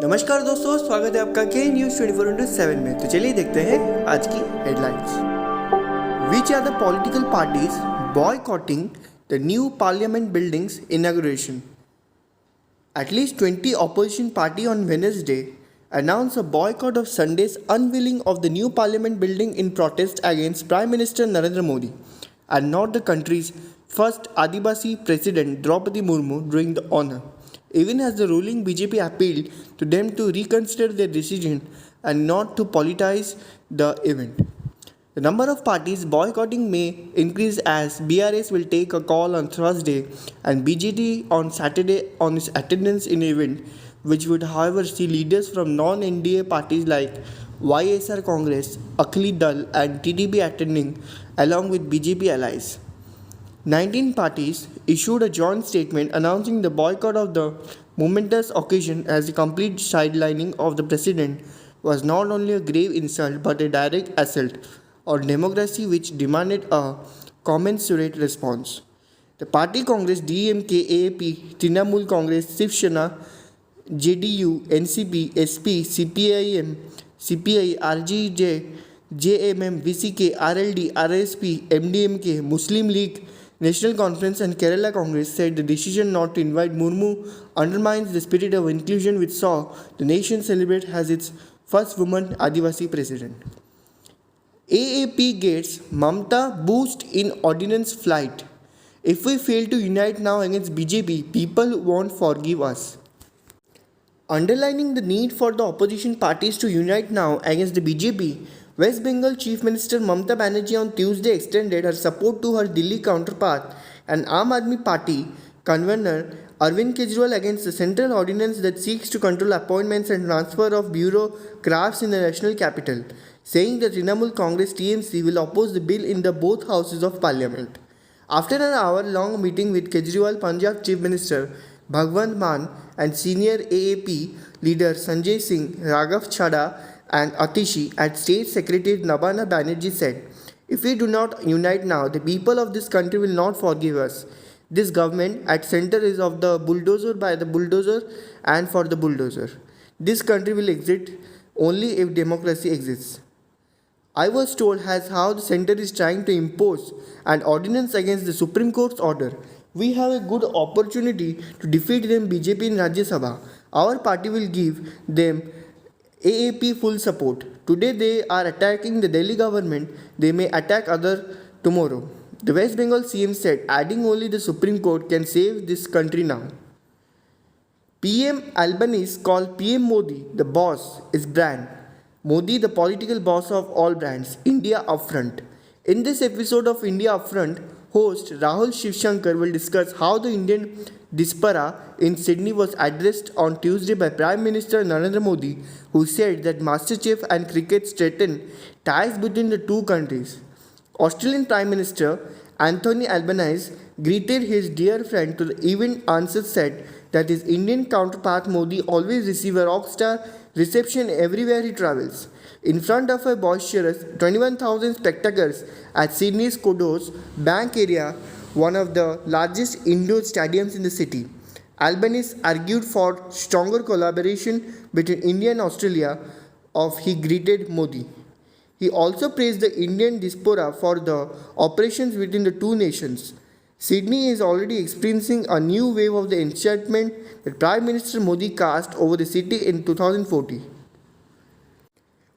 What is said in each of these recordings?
नमस्कार दोस्तों, स्वागत है आपका के न्यूज़ 24/7 में। तो चलिए देखते हैं आज की headlines. Which are the political parties boycotting the new parliament building's inauguration? At least 20 opposition parties on Wednesday announced a boycott of Sunday's unveiling of the new parliament building in protest against Prime Minister Narendra Modi and not the country's first Adivasi president Draupadi Murmu during the honor, even as the ruling BJP appealed to them to reconsider their decision and not to politicize the event. The number of parties boycotting may increase as BRS will take a call on Thursday and BJP on Saturday on its attendance in the event, which would however see leaders from non-NDA parties like YSR Congress, Akali Dal and TDP attending along with BJP allies. 19 parties issued a joint statement announcing the boycott of the momentous occasion as the complete sidelining of the president was not only a grave insult but a direct assault on democracy which demanded a commensurate response. The party Congress, DMK, AAP, Trinamool Congress, Shiv Sena, JDU, NCP, SP, CPIM, CPI, RGJ, JMM, VCK, RLD, RSP, MDMK, Muslim League, National Conference and Kerala Congress said the decision not to invite Murmu undermines the spirit of inclusion which saw the nation celebrate as its first woman Adivasi president. AAP gets Mamta boost in ordinance flight. If we fail to unite now against BJP, people won't forgive us. Underlining the need for the opposition parties to unite now against the BJP, West Bengal Chief Minister Mamata Banerjee on Tuesday extended her support to her Delhi counterpart and Aam Aadmi Party convener Arvind Kejriwal against the central ordinance that seeks to control appointments and transfer of bureaucrats in the national capital, saying that Trinamool Congress TMC will oppose the bill in the both houses of parliament. After an hour-long meeting with Kejriwal, Punjab Chief Minister Bhagwant Mann and senior AAP leader Sanjay Singh, Raghav Chadha and Atishi at State Secretary Nabana Banerjee said, "If we do not unite now, the people of this country will not forgive us. This government at center is of the bulldozer by the bulldozer and for the bulldozer. This country will exist only if democracy exists. I was told as how the center is trying to impose an ordinance against the Supreme Court's order. We have a good opportunity to defeat them BJP in Rajya Sabha. Our party will give them AAP full support. Today they are attacking the Delhi government. They may attack other tomorrow." The West Bengal CM said, adding only the Supreme Court can save this country now. PM Albanese called PM Modi the boss is brand. Modi the political boss of all brands. India Upfront. In this episode of India Upfront, host Rahul Shivshankar will discuss how the Indian diaspora in Sydney was addressed on Tuesday by Prime Minister Narendra Modi, who said that MasterChef and cricket strengthen ties between the two countries. Australian Prime Minister Anthony Albanese greeted his dear friend to the event. Answers said that his Indian counterpart Modi always receives a rockstar reception everywhere he travels. In front of a boisterous 21,000 spectators at Sydney's Codos Bank area, one of the largest indoor stadiums in the city, Albanese argued for stronger collaboration between India and Australia. He greeted Modi. He also praised the Indian diaspora for the operations between the two nations. Sydney is already experiencing a new wave of the enchantment that Prime Minister Modi cast over the city in 2014.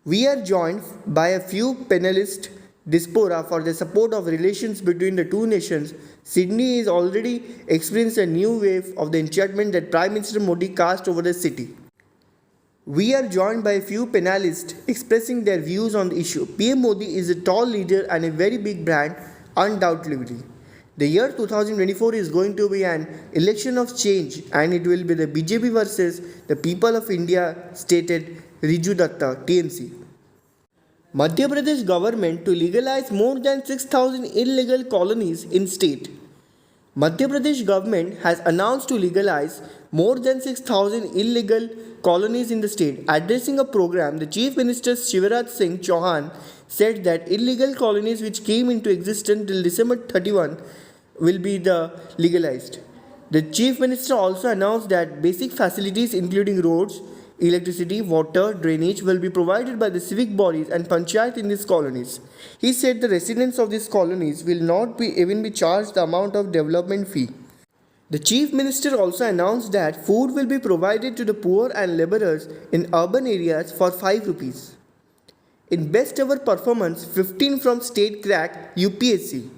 We are joined by a few panelists diaspora for the support of relations between the two nations. Sydney is already experiencing a new wave of the enchantment that Prime Minister Modi cast over the city. We are joined by a few panelists expressing their views on the issue. PM Modi is a tall leader and a very big brand, undoubtedly. The year 2024 is going to be an election of change and it will be the BJP versus the people of India, stated Riju Datta, TMC. Madhya Pradesh government to legalize more than 6,000 illegal colonies in state. Madhya Pradesh government has announced to legalize more than 6,000 illegal colonies in the state. Addressing a program, the Chief Minister Shivraj Singh Chauhan said that illegal colonies which came into existence till December 31 will be legalized. The Chief Minister also announced that basic facilities including roads, Electricity, water, drainage will be provided by the civic bodies and panchayat in these colonies. He said the residents of these colonies will not even be charged the amount of development fee. The Chief Minister also announced that food will be provided to the poor and laborers in urban areas for 5 rupees. In best ever performance, 15 from state crack UPSC.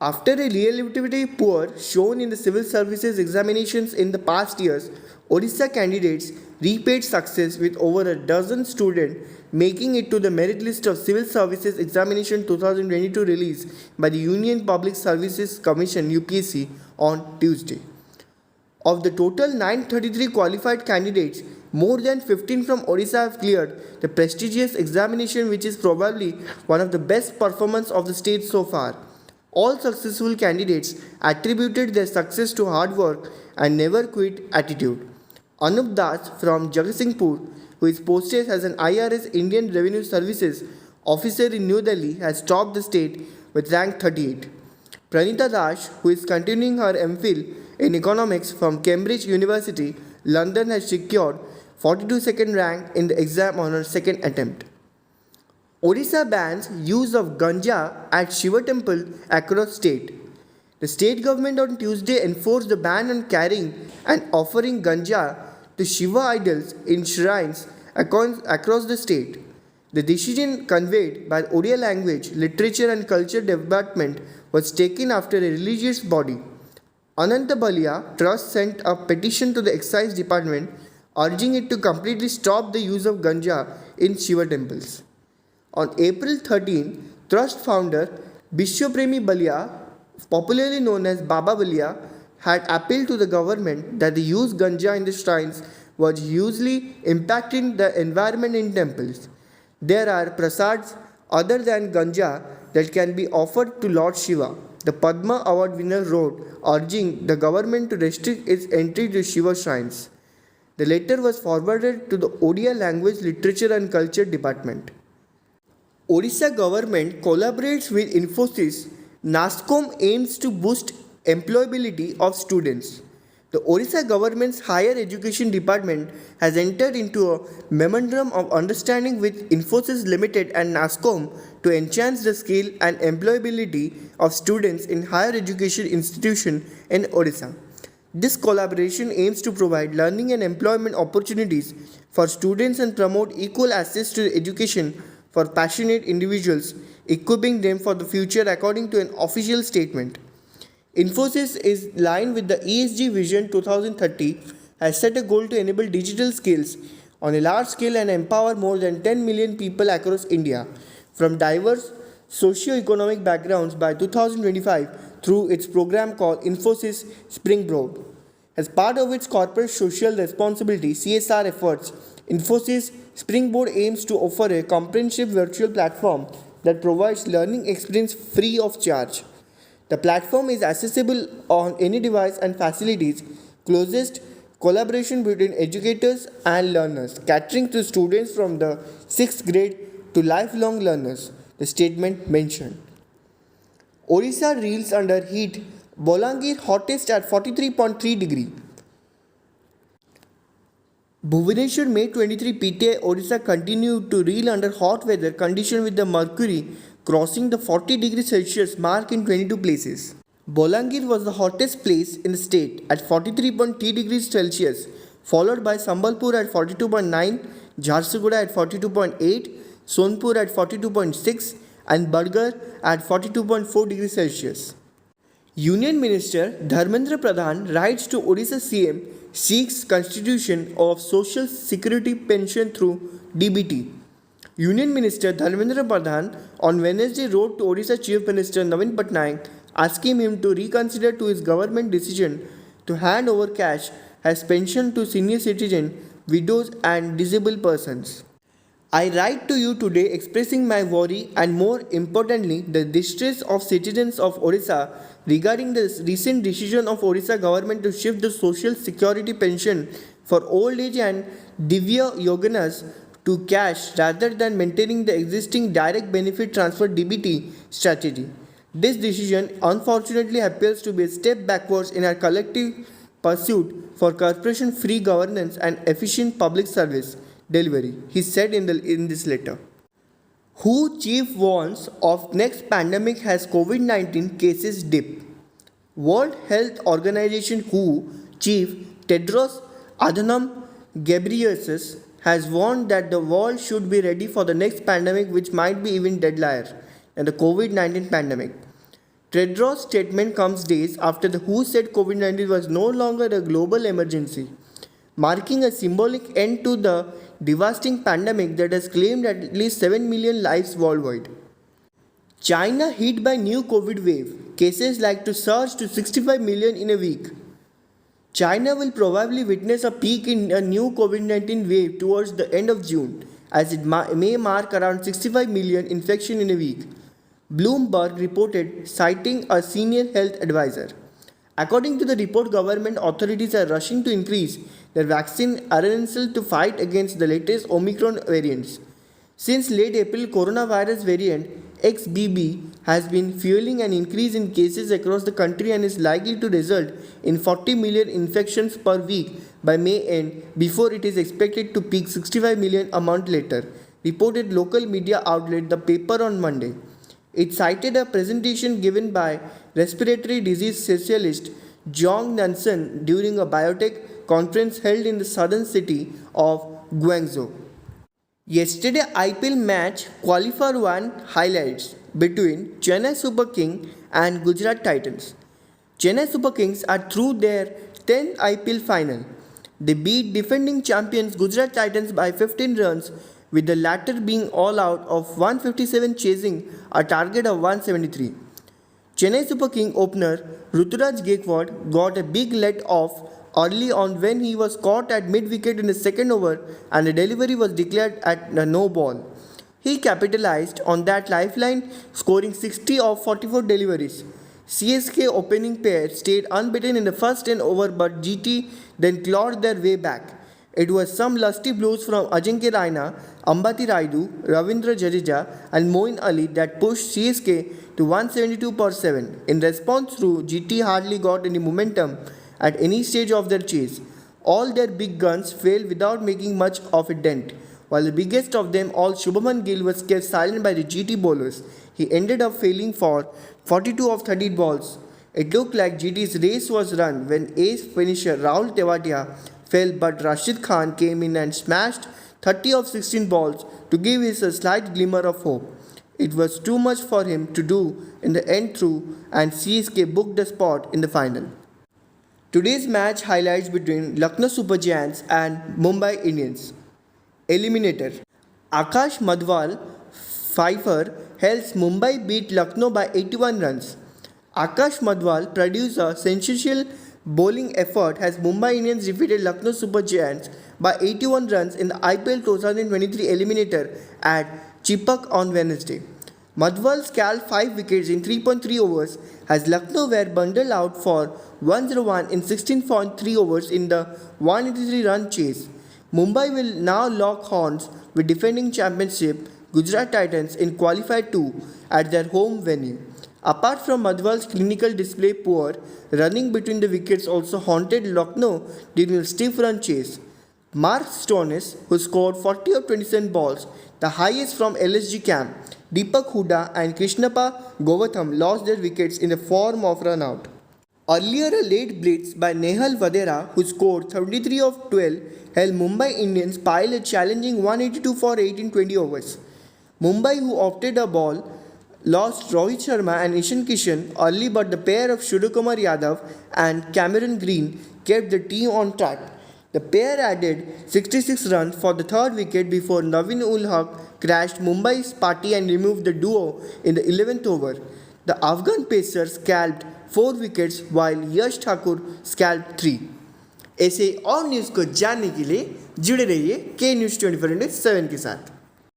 After a relatively poor shown in the civil services examinations in the past years, Odisha candidates repaid success with over a dozen students making it to the merit list of Civil Services Examination 2022 released by the Union Public Services Commission UPSC on Tuesday. Of the total 933 qualified candidates, more than 15 from Odisha have cleared the prestigious examination, which is probably one of the best performances of the state so far. All successful candidates attributed their success to hard work and never quit attitude. Anup Das from Jagatsinghpur, who is posted as an IRS Indian Revenue Services officer in New Delhi, has topped the state with rank 38. Pranita Das, who is continuing her MPhil in economics from Cambridge University, London, has secured 42nd rank in the exam on her second attempt. Odisha bans use of ganja at Shiva temple across state. The state government on Tuesday enforced the ban on carrying and offering ganja to Shiva idols in shrines across the state. The decision conveyed by Odia Language, Literature and Culture Department was taken after a religious body, Ananta Balia Trust, sent a petition to the Excise Department urging it to completely stop the use of ganja in Shiva temples. On April 13, Trust founder Bishwapremi Balia, popularly known as Baba Balia, had appealed to the government that the use ganja in the shrines was hugely impacting the environment in temples. There are prasads other than ganja that can be offered to Lord Shiva. The Padma Award winner wrote urging the government to restrict its entry to Shiva shrines. The letter was forwarded to the Odia Language, Literature and Culture Department. Odisha government collaborates with Infosys. Nasscom aims to boost employability of students. The Odisha government's higher education department has entered into a memorandum of understanding with Infosys Limited and Nasscom to enhance the skill and employability of students in higher education institutions in Odisha. This collaboration aims to provide learning and employment opportunities for students and promote equal access to education for passionate individuals, equipping them for the future according to an official statement. Infosys is in line with the ESG Vision 2030, has set a goal to enable digital skills on a large scale and empower more than 10 million people across India from diverse socio-economic backgrounds by 2025 through its program called Infosys Springboard. As part of its corporate social responsibility (CSR) efforts, Infosys Springboard aims to offer a comprehensive virtual platform that provides learning experience free of charge. The platform is accessible on any device and facilitates closest collaboration between educators and learners, catering to students from the 6th grade to lifelong learners, the statement mentioned. Odisha reels under heat, Bolangir hottest at 43.3 degree. Bhubaneswar May 23 PTI Odisha continued to reel under hot weather condition with the mercury crossing the 40 degrees Celsius mark in 22 places. Bolangir was the hottest place in the state at 43.3 degrees Celsius, followed by Sambalpur at 42.9, Jharsuguda at 42.8, Sonpur at 42.6 and Bargar at 42.4 degrees Celsius. Union Minister Dharmendra Pradhan writes to Odisha CM, seeks constitution of social security pension through DBT. Union Minister Dharmendra Pradhan on Wednesday wrote to Odisha Chief Minister Navin Patnaik asking him to reconsider to his government decision to hand over cash as pension to senior citizens, widows and disabled persons. I write to you today expressing my worry and more importantly the distress of citizens of Odisha regarding the recent decision of Odisha government to shift the social security pension for old age and Divya Yoganas to cash rather than maintaining the existing direct benefit transfer DBT strategy. This decision unfortunately appears to be a step backwards in our collective pursuit for corporation-free governance and efficient public service delivery, he said in this letter. WHO chief warns of next pandemic has COVID-19 cases dip. World Health Organization WHO chief Tedros Adhanom Ghebreyesus has warned that the world should be ready for the next pandemic, which might be even deadlier than the COVID-19 pandemic. Tedros' statement comes days after the WHO said COVID-19 was no longer a global emergency, marking a symbolic end to the devastating pandemic that has claimed at least 7 million lives worldwide. China hit by new COVID wave. Cases like to surge to 65 million in a week. China will probably witness a peak in a new COVID-19 wave towards the end of June, as it may mark around 65 million infections in a week, Bloomberg reported, citing a senior health advisor. According to the report, government authorities are rushing to increase their vaccine arsenal to fight against the latest Omicron variants. Since late April, coronavirus variant XBB has been fueling an increase in cases across the country and is likely to result in 40 million infections per week by May end, before it is expected to peak 65 million a month later, reported local media outlet The Paper on Monday. It cited a presentation given by respiratory disease specialist Zhong Nansen during a biotech conference held in the southern city of Guangzhou. Yesterday IPL match qualifier 1 highlights between Chennai Super Kings and Gujarat Titans. Chennai Super Kings are through their 10th IPL final. They beat defending champions Gujarat Titans by 15 runs, with the latter being all out of 157 chasing a target of 173. Chennai Super King opener Ruturaj Gaikwad got a big let-off early on when he was caught at mid-wicket in the second over and the delivery was declared at a no ball. He capitalized on that lifeline, scoring 60 of 44 deliveries. CSK opening pair stayed unbeaten in the first 10 overs, but GT then clawed their way back. It was some lusty blows from Ajinkya Raina, Ambati Rayudu, Ravindra Jadeja and Moeen Ali that pushed CSK to 172 per 7. In response through, GT hardly got any momentum at any stage of their chase. All their big guns failed without making much of a dent, while the biggest of them all, Shubhaman Gill, was kept silent by the GT bowlers. He ended up failing for 42 of 30 balls. It looked like GT's race was run when ace finisher Rahul Tewatia fell, but Rashid Khan came in and smashed 30 of 16 balls to give us a slight glimmer of hope. It was too much for him to do in the end through, and CSK booked a spot in the final. Today's match highlights between Lucknow Super Giants and Mumbai Indians. Eliminator. Akash Madhwal, Fifer, helps Mumbai beat Lucknow by 81 runs. Akash Madhwal produced a sensational bowling effort as Mumbai Indians defeated Lucknow Super Giants by 81 runs in the IPL 2023 Eliminator at Chepauk on Wednesday. Madhwal scaled 5 wickets in 3.3 overs as Lucknow were bundled out for 101 in 16.3 overs in the 183-run chase. Mumbai will now lock horns with defending championship Gujarat Titans in Qualifier 2 at their home venue. Apart from Madhwal's clinical display, poor running between the wickets also haunted Lucknow during the stiff run chase. Mark Stoinis, who scored 40 of 27 balls, the highest from LSG camp, Deepak Hooda and Krishnappa Govatham lost their wickets in the form of run out. Earlier, a late blitz by Nehal Vadera, who scored 73 of 12, held Mumbai Indians pile a challenging 182 for 8 in 20 overs. Mumbai, who opted a ball, lost Rohit Sharma and Ishan Kishan early, but the pair of Suryakumar Yadav and Cameron Green kept the team on track. The pair added 66 runs for the third wicket before Naveen ul Haq crashed Mumbai's party and removed the duo in the 11th over. The Afghan pacer scalped 4 wickets while Yash Thakur scalped 3. ऐसे और news को जानने के लिए जुड़े रहिए के news 24/7 के साथ.